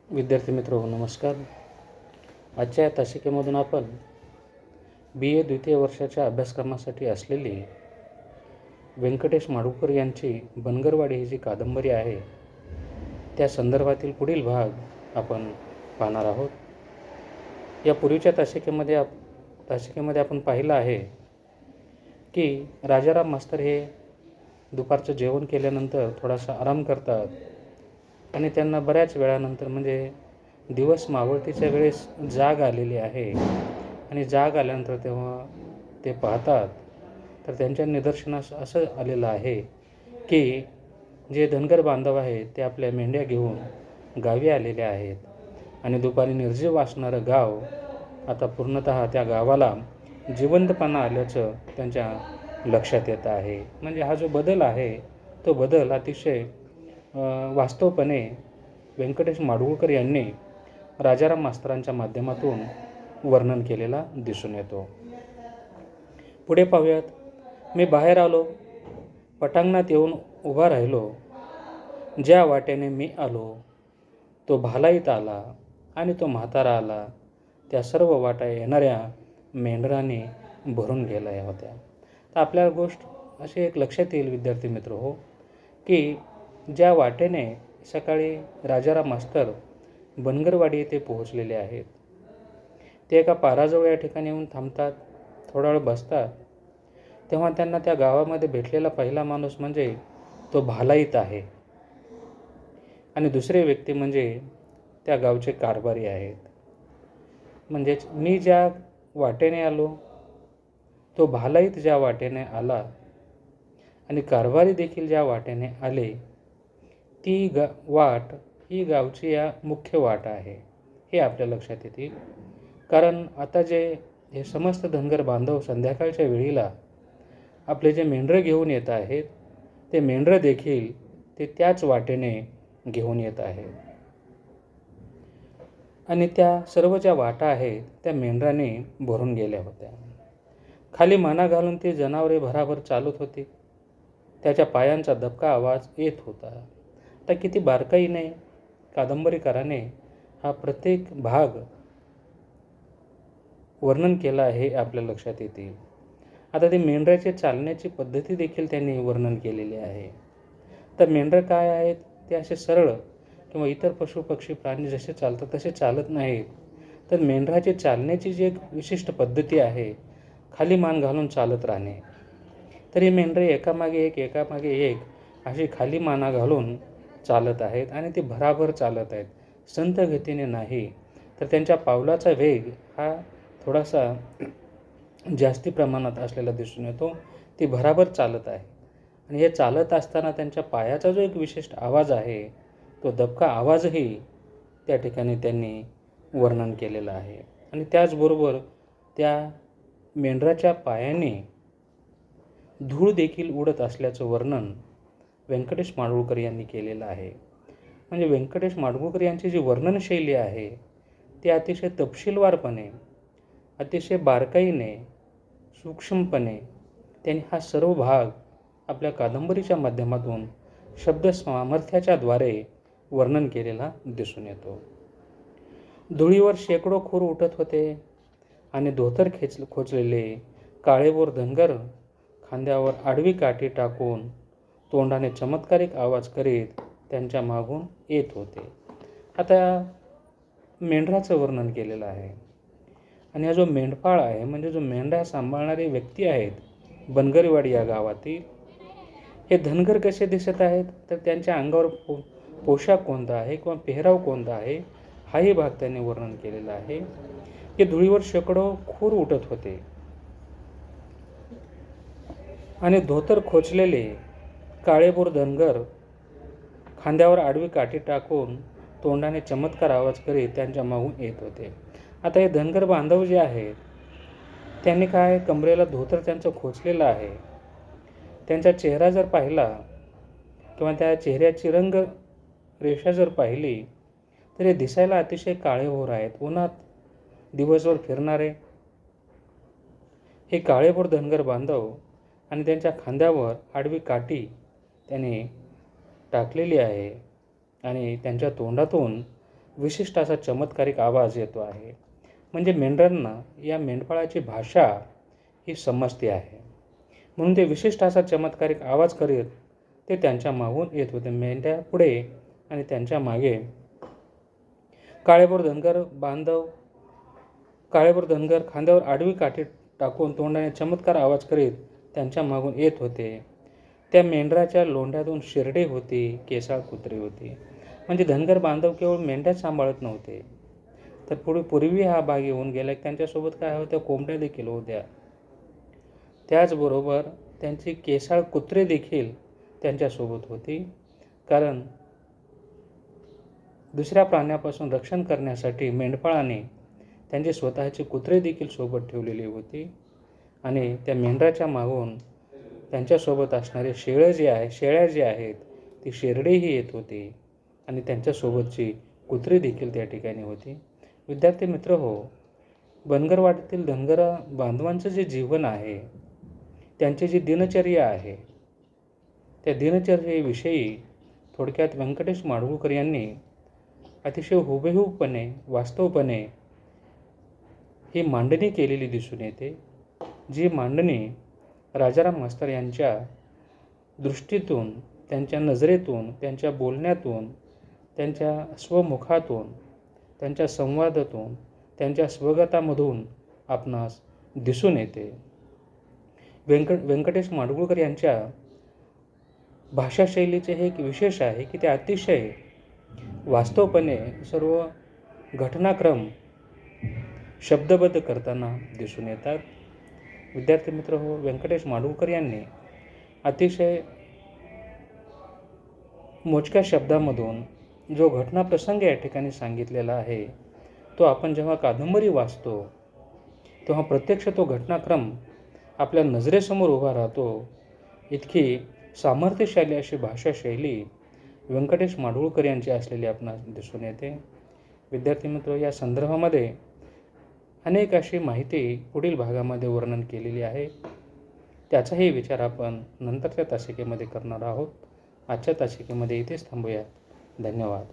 विद्यार्थी मित्र हो, नमस्कार. आजच्या या तासिकेमधून आपण BA द्वितीय वर्षाच्या अभ्यासक्रमासाठी असलेली व्यंकटेश माडगूळकर यांची बनगरवाडी ही जी कादंबरी आहे त्या संदर्भातील पुढील भाग आपण पाहणार आहोत. या पूर्वीच्या तासिकेमध्ये आपण पाहिलं आहे की राजाराम मास्तर हे दुपारचं जेवण केल्यानंतर थोडासा आराम करतात आणि त्यांना बऱ्याच वेळानंतर म्हणजे दिवस मावळतीच्या वेळेस जाग आलेली आहे आणि जाग आल्यानंतर तेव्हा ते पाहतात तर त्यांच्या निदर्शनास असं आलेलं आहे की जे धनगर बांधव आहेत ते आपल्या मेंढ्या घेऊन गावी आलेले आहेत आणि दुपारी निर्जीव असणारं गाव आता पूर्णतः त्या गावाला जिवंतपणा आल्याचं त्यांच्या लक्षात येत आहे. म्हणजे हा जो बदल आहे तो बदल अतिशय वास्तवपणे व्यंकटेश माडगूळकर यांनी राजाराम मास्तरांच्या माध्यमातून वर्णन केलेला दिसून येतो. पुढे पाहूयात. मी बाहेर आलो, पटांगणात येऊन उभा राहिलो. ज्या वाटेने मी आलो तो भालाईत आला आणि तो म्हातारा आला. त्या सर्व वाटा येणाऱ्या मेंढराने भरून गेल्या होत्या. तर आपल्या गोष्ट अशी एक लक्षात येईल विद्यार्थी मित्र हो की ज्या वाटेने सकाळी राजाराम मास्तर बनगरवाडी येथे पोहोचलेले आहेत ते एका पाराजवळ या ठिकाणी येऊन थांबतात, थोडा वेळ बसतात. तेव्हा त्यांना त्या गावामध्ये भेटलेला पहिला माणूस म्हणजे तो भालाईत आहे आणि दुसरे व्यक्ती म्हणजे त्या गावचे कारभारी आहेत. म्हणजेच मी ज्या वाटेने आलो तो भालाईत ज्या वाटेने आला आणि कारभारी देखील ज्या वाटेने आले ती वाट ही गावची या मुख्य वाट आहे हे आपल्या लक्षात येतील. कारण आता जे हे समस्त धनगर बांधव संध्याकाळच्या वेळीला आपले जे मेंढरं घेऊन येत आहेत ते मेंढरं देखील ते त्याच वाटेने घेऊन येत आहेत आणि त्या सर्व ज्या वाटा आहेत त्या मेंढराने भरून गेल्या होत्या. खाली माना घालून ती जनावरे भराभर चालत होती. त्याच्या पायांचा दबका आवाज येत होता. तर किती बारकाईने कादंबरीकाराने हा प्रत्येक भाग वर्णन केला आहे आपल्या लक्षात येतील. आता ते मेंढराच्या चालण्याची पद्धती देखील त्यांनी वर्णन केलेली आहे. तर मेंढरं काय आहेत ते असे सरळ किंवा इतर पशु पक्षी प्राणी जसे चालतात तसे चालत नाहीत. तर मेंढराची चालण्याची जी एक विशिष्ट पद्धती आहे खाली मान घालून चालत राहणे. तर ही मेंढरे एकामागे एक अशी खाली माना घालून चालत आहेत आणि ते भराभर चालत आहेत, संथ गतीने नाही. तर त्यांच्या पावलाचा वेग हा थोडासा जास्ती प्रमाणात असलेला दिसून येतो. ती भराभर चालत आहे आणि हे चालत असताना त्यांच्या पायाचा जो एक विशिष्ट आवाज आहे तो दबका आवाजही त्या ठिकाणी त्यांनी वर्णन केलेला आहे. आणि त्याचबरोबर त्या मेंढराच्या पायाने धूळ देखील उडत असल्याचं वर्णन व्यंकटेश माडगूळकर यांनी केलेलं आहे. म्हणजे व्यंकटेश माडगूळकर यांची जी वर्णनशैली आहे ती अतिशय तपशीलवारपणे, अतिशय बारकाईने, सूक्ष्मपणे त्यांनी हा सर्व भाग आपल्या कादंबरीच्या माध्यमातून शब्द सामर्थ्याच्या द्वारे वर्णन केलेला दिसून येतो. धुळीवर शेकडो खूर उठत होते आणि धोतर खोचलेले काळेभोर धनगर खांद्यावर आडवी काठी टाकून तोंडाने चमत्कारिक आवाज करीत त्यांच्या मागून येत होते. आता मेंढराचं वर्णन केलेलं आहे आणि हा जो मेंढपाळ आहे म्हणजे जो मेंढ्या सांभाळणारे व्यक्ती आहेत बनगरवाडी या गावातील हे धनगर कसे दिसत आहेत तर त्यांच्या अंगावर पोशाख कोणता आहे किंवा पेहराव कोणता आहे हाही भाग त्यांनी वर्णन केलेला आहे. की धुळीवर शेकडो खूर उठत होते आणि धोतर खोचलेले काळेभोर धनगर खांद्यावर आडवी काठी टाकून तोंडाने चमत्कार आवाज करीत त्यांच्या मागून येत होते. आता हे धनगर बांधव जे आहेत त्यांनी काय कमरेला धोतर त्यांचं खोचलेलं आहे. त्यांचा चेहरा जर पाहिला किंवा त्या चेहऱ्याची रंग रेषा जर पाहिली तर हे दिसायला अतिशय काळेभोर आहेत. उन्हात दिवसभर फिरणारे हे काळेभोर धनगर बांधव आणि त्यांच्या खांद्यावर आडवी काठी त्याने टाकलेली आहे आणि त्यांच्या तोंडातून विशिष्ट असा चमत्कारिक आवाज येतो आहे. म्हणजे मेंढरांना या मेंढपाळाची भाषा ही समजते आहे, म्हणून ते विशिष्ट असा चमत्कारिक आवाज करीत ते त्यांच्या मागून येत होते. मेंढ्या पुढे आणि त्यांच्या मागे काळेभोर धनगर खांद्यावर आडवी काठी टाकून तोंडाने चमत्कार आवाज करीत त्यांच्या मागून येत होते. त्या मेंढराच्या लोंढ्यातून शिरडे होती, केसाळ कुत्रे होती. म्हणजे धनगर बांधव केवळ मेंढ्याच सांभाळत नव्हते, तर पूर्वी हा भाग येऊन गेला की त्यांच्यासोबत काय होत्या, कोंबड्या देखील होत्या. त्याचबरोबर त्यांची केसाळ कुत्रे देखील त्यांच्यासोबत होती, कारण दुसऱ्या प्राण्यापासून रक्षण करण्यासाठी मेंढपाळाने त्यांचे स्वतःचे कुत्रे देखील सोबत ठेवलेली होती. आणि त्या मेंढराच्या मागून त्यांच्यासोबत असणारे शेळ्या जे आहेत ती शेरडेही येत होती आणि त्यांच्यासोबतची कुत्रे देखील त्या ठिकाणी होती. विद्यार्थी मित्र हो, बनगरवाडीतील धनगर बांधवांचं जे जीवन आहे, त्यांची जी दिनचर्या आहे, त्या दिनचर्येविषयी थोडक्यात व्यंकटेश माडगूळकर यांनी अतिशय हुबेहूबपणे, वास्तवपणे ही मांडणी केलेली दिसून येते. जी मांडणी राजाराम मास्तर यांच्या दृष्टीतून, त्यांच्या नजरेतून, त्यांच्या बोलण्यातून, त्यांच्या स्वमुखातून, त्यांच्या संवादातून, त्यांच्या स्वगतामधून आपणास दिसून येते. व्यंकटेश माडगूळकर यांच्या भाषाशैलीचे हे एक विशेष आहे की ते अतिशय वास्तवपणे सर्व घटनाक्रम शब्दबद्ध करताना दिसून येतात. विद्यार्थी मित्र हो, व्यंकटेश माडगूळकर यांनी अतिशय मोजक्या शब्दामधून जो घटनाप्रसंग या ठिकाणी सांगितलेला आहे, तो आपण जेव्हा कादंबरी वाचतो तेव्हा प्रत्यक्ष तो घटनाक्रम आपल्या नजरेसमोर उभा राहतो. इतकी सामर्थ्यशाली अशी भाषाशैली व्यंकटेश माडगूळकर यांची असलेली आपणास दिसून येते. विद्यार्थी मित्र, या संदर्भामध्ये अनेक अशी माहिती पुढील भागामध्ये वर्णन केलेली आहे. त्याचाही विचार आपण नंतरच्या तासिकेमध्ये करणार आहोत. आजच्या तासिकेमध्ये इथेच थांबूया. धन्यवाद.